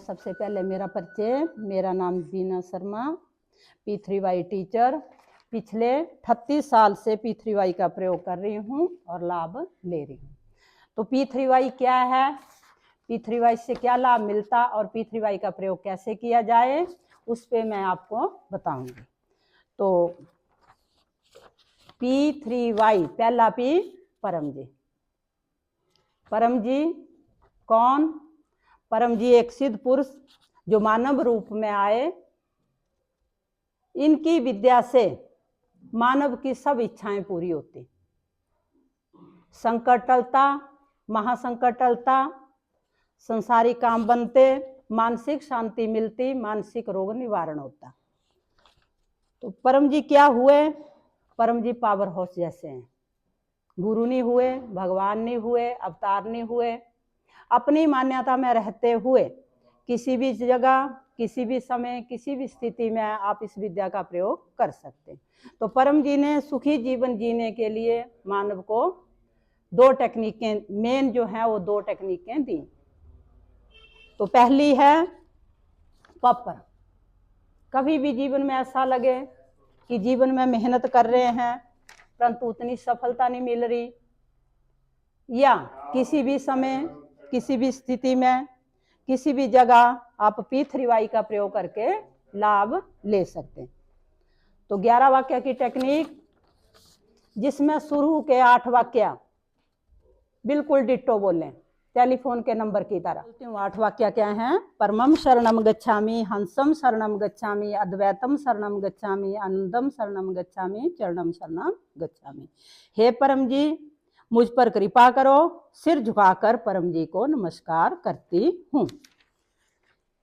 सबसे पहले मेरा परिचय। मेरा नाम बीना शर्मा, P3Y टीचर। पिछले 38 साल से P3Y का प्रयोग कर रही हूँ और लाभ ले रही हूँ। तो P3Y क्या है, P3Y से क्या लाभ मिलता और P3Y का प्रयोग कैसे किया जाए, उस पे मैं आपको बताऊंगी। तो P3Y, पहला P परम जी। परम जी कौन? परम जी एक सिद्ध पुरुष जो मानव रूप में आए। इनकी विद्या से मानव की सब इच्छाएं पूरी होती, संकट टलता, महासंकट टलता, संसारिक काम बनते, मानसिक शांति मिलती, मानसिक रोग निवारण होता। तो परम जी क्या हुए? परम जी पावर हाउस जैसे हैं। गुरु नहीं हुए, भगवान नहीं हुए, अवतार नहीं हुए। अपनी मान्यता में रहते हुए किसी भी जगह, किसी भी समय, किसी भी स्थिति में आप इस विद्या का प्रयोग कर सकते हैं। तो परम जी ने सुखी जीवन जीने के लिए मानव को 2 टेक्निकें, मेन जो है वो 2 टेक्निकें दी। तो पहली है पपर। कभी भी जीवन में ऐसा लगे कि जीवन में मेहनत कर रहे हैं परंतु उतनी सफलता नहीं मिल रही, या किसी भी समय, किसी भी स्थिति में, किसी भी जगह आप P3Y का प्रयोग करके लाभ ले सकते हैं। तो 11 वाक्य की टेक्निक, जिसमें शुरू के 8 वाक्य बिल्कुल डिट्टो बोलें, टेलीफोन के नंबर की तरह। 8 वाक्य क्या हैं? परमम शरणम गच्छामि, हंसम शरणम गच्छामि, अद्वैतम शरणम गच्छामि, आनंदम शरणम गच्छामि, चरणम शरणम गच्छामि। हे परम जी, मुझ पर कृपा करो, सिर झुकाकर परम जी को नमस्कार करती हूँ।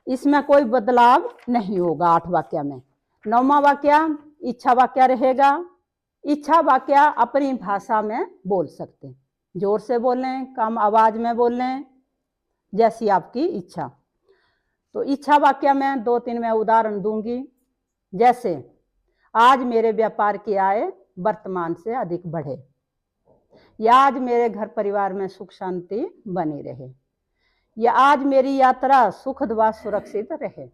इसमें कोई बदलाव नहीं होगा 8 वाक्य में। 9वां वाक्य इच्छा वाक्य रहेगा। इच्छा वाक्य अपनी भाषा में बोल सकते हैं, जोर से बोलें, कम आवाज में बोलें, जैसी आपकी इच्छा। तो इच्छा वाक्य में 2-3 मैं उदाहरण दूंगी। जैसे आज मेरे व्यापार की आय वर्तमान से अधिक बढ़े, या आज मेरे घर परिवार में सुख शांति बनी रहे, या आज मेरी यात्रा सुखद व सुरक्षित रहे,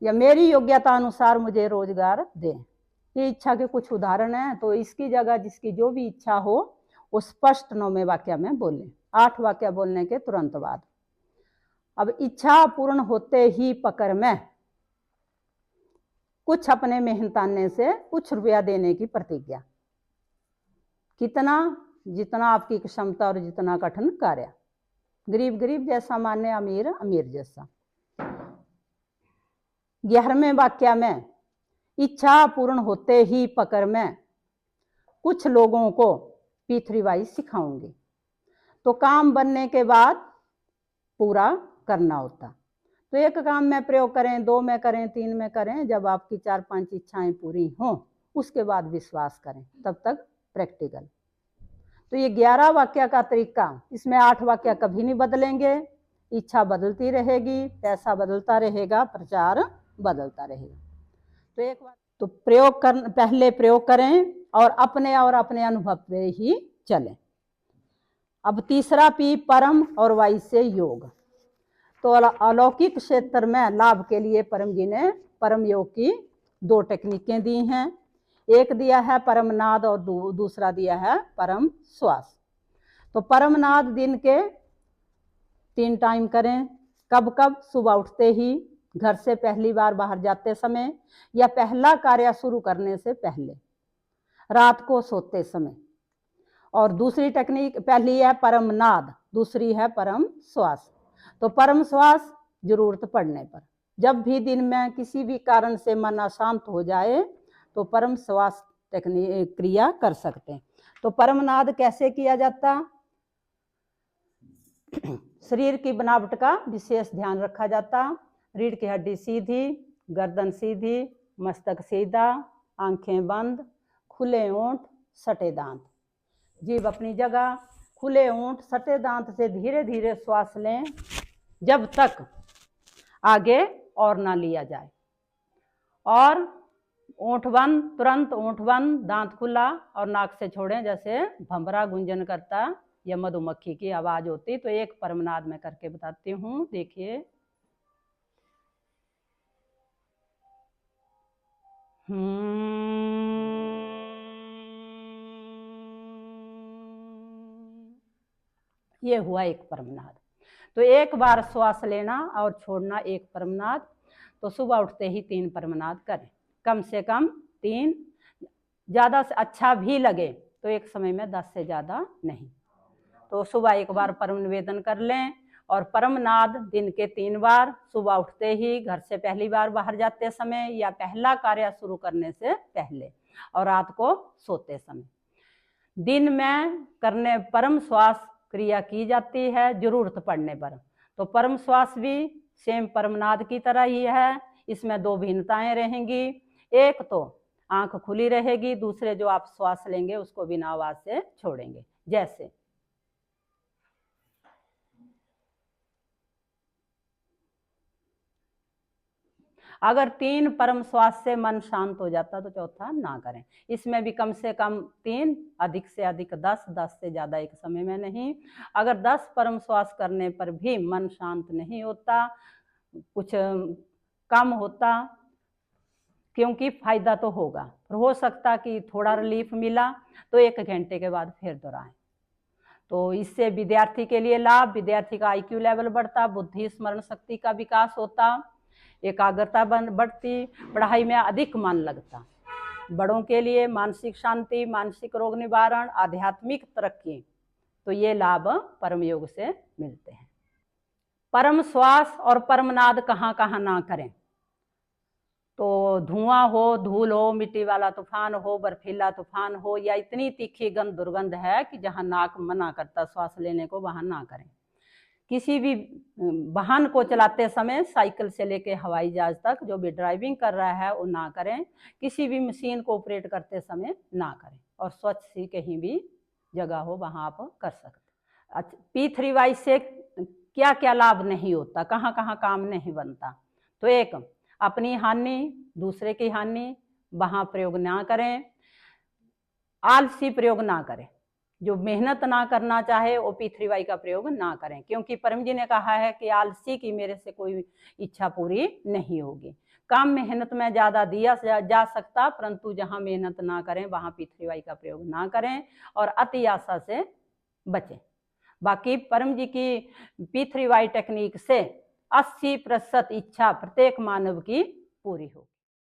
या मेरी योग्यता अनुसार मुझे रोजगार दें। ये इच्छा के कुछ उदाहरण हैं। तो इसकी जगह जिसकी जो भी इच्छा हो वो स्पष्ट 9वें वाक्य में बोलें, 8 वाक्य बोलने के तुरंत बाद। अब इच्छा पूर्ण होते ही पकड़ में कुछ अपने मेहनताने से कुछ रुपया देने की प्रतिज्ञा। कितना? जितना आपकी क्षमता और जितना कठिन कार्य। गरीब गरीब जैसा माने, अमीर अमीर जैसा। 11वें वाक्य में इच्छा पूर्ण होते ही पकड़ में कुछ लोगों को P3Y सिखाऊंगी। तो काम बनने के बाद पूरा करना होता। तो एक काम में प्रयोग करें, 2 में करें, 3 में करें। जब आपकी 4-5 इच्छाएं पूरी हों उसके बाद विश्वास करें, तब तक प्रैक्टिकल। तो ये 11 वाक्य का तरीका। इसमें 8 वाक्य कभी नहीं बदलेंगे। इच्छा बदलती रहेगी, पैसा बदलता रहेगा, प्रचार बदलता रहेगा। तो एक बार तो प्रयोग कर, पहले प्रयोग करें और अपने अनुभव पे ही चलें। अब तीसरा P परम और Y से योग। तो अलौकिक क्षेत्र में लाभ के लिए परम जी ने परम योग की 2 टेक्निकें दी हैं। एक दिया है परम नाद और दूसरा दिया है परम श्वास। तो परम नाद दिन के 3 टाइम करें। कब कब? सुबह उठते ही, घर से पहली बार बाहर जाते समय, या पहला कार्य शुरू करने से पहले, रात को सोते समय। और दूसरी टेक्निक, पहली है परम नाद, दूसरी है परम श्वास। तो परम श्वास जरूरत पड़ने पर, जब भी दिन में किसी भी कारण से मन अशांत हो जाए तो परम श्वास टेक्निक क्रिया कर सकते हैं। तो परम नाद कैसे किया जाता? शरीर की बनावट का विशेष ध्यान रखा जाता। रीढ़ की हड्डी सीधी, गर्दन सीधी, मस्तक सीधा, आंखें बंद, खुले होंठ, सटे दांत, जीभ अपनी जगह, खुले होंठ, सटे दांत से धीरे धीरे श्वास लें जब तक आगे और ना लिया जाए। और ओंठ बंद, तुरंत ओंठ बंद, दांत खुला और नाक से छोड़ें जैसे भंवरा गुंजन करता या मधुमक्खी की आवाज होती। तो एक परमनाद में करके बताती हूँ, देखिए। ये हुआ एक परमनाद। तो एक बार श्वास लेना और छोड़ना एक परमनाद। तो सुबह उठते ही 3 परमनाद करें, कम से कम 3, ज़्यादा से अच्छा भी लगे तो एक समय में 10 से ज़्यादा नहीं। तो सुबह एक बार परम निवेदन कर लें और परमनाद दिन के 3 बार, सुबह उठते ही, घर से पहली बार बाहर जाते समय या पहला कार्य शुरू करने से पहले, और रात को सोते समय। दिन में करने परम श्वास क्रिया की जाती है जरूरत पड़ने पर। तो परम श्वास भी सेम परमनाद की तरह ही है। इसमें 2 भिन्नताएं रहेंगी। एक तो आंख खुली रहेगी, दूसरे जो आप श्वास लेंगे उसको बिना आवाज से छोड़ेंगे। जैसे अगर 3 परम श्वास से मन शांत हो जाता तो चौथा ना करें। इसमें भी कम से कम 3, अधिक से अधिक 10, 10 से ज्यादा एक समय में नहीं। अगर 10 परम श्वास करने पर भी मन शांत नहीं होता, कुछ कम होता, क्योंकि फायदा तो होगा, पर हो सकता कि थोड़ा रिलीफ मिला तो 1 घंटे के बाद फिर दोहराएं। तो इससे विद्यार्थी के लिए लाभ, विद्यार्थी का IQ लेवल बढ़ता, बुद्धि स्मरण शक्ति का विकास होता, एकाग्रता बढ़ती, पढ़ाई में अधिक मन लगता। बड़ों के लिए मानसिक शांति, मानसिक रोग निवारण, आध्यात्मिक तरक्की, तो ये लाभ परम योग से मिलते हैं। परम श्वास और परमनाद कहाँ कहाँ ना करें? तो धुआं हो, धूल हो, मिट्टी वाला तूफान हो, बर्फीला तूफान हो, या इतनी तीखी गंध दुर्गंध है कि जहां नाक मना करता श्वास लेने को, वहां ना करें। किसी भी वाहन को चलाते समय, साइकिल से लेके हवाई जहाज तक जो भी ड्राइविंग कर रहा है वो ना करें। किसी भी मशीन को ऑपरेट करते समय ना करें। और स्वच्छ सी कहीं भी जगह हो वहां आप कर सकते। अच्छा, P3Y से क्या क्या लाभ नहीं होता, कहाँ कहाँ काम नहीं बनता? तो एक, अपनी हानि, दूसरे की हानि, वहां प्रयोग ना करें। आलसी प्रयोग ना करें। जो मेहनत ना करना चाहे वो P3Y का प्रयोग ना करें, क्योंकि परम जी ने कहा है कि आलसी की मेरे से कोई इच्छा पूरी नहीं होगी। काम मेहनत में ज्यादा दिया जा सकता, परंतु जहां मेहनत ना करें वहां P3Y का प्रयोग ना करें और अति आशा से बचें। बाकी परम जी की P3Y टेक्निक से 80% इच्छा प्रत्येक मानव की पूरी होगी।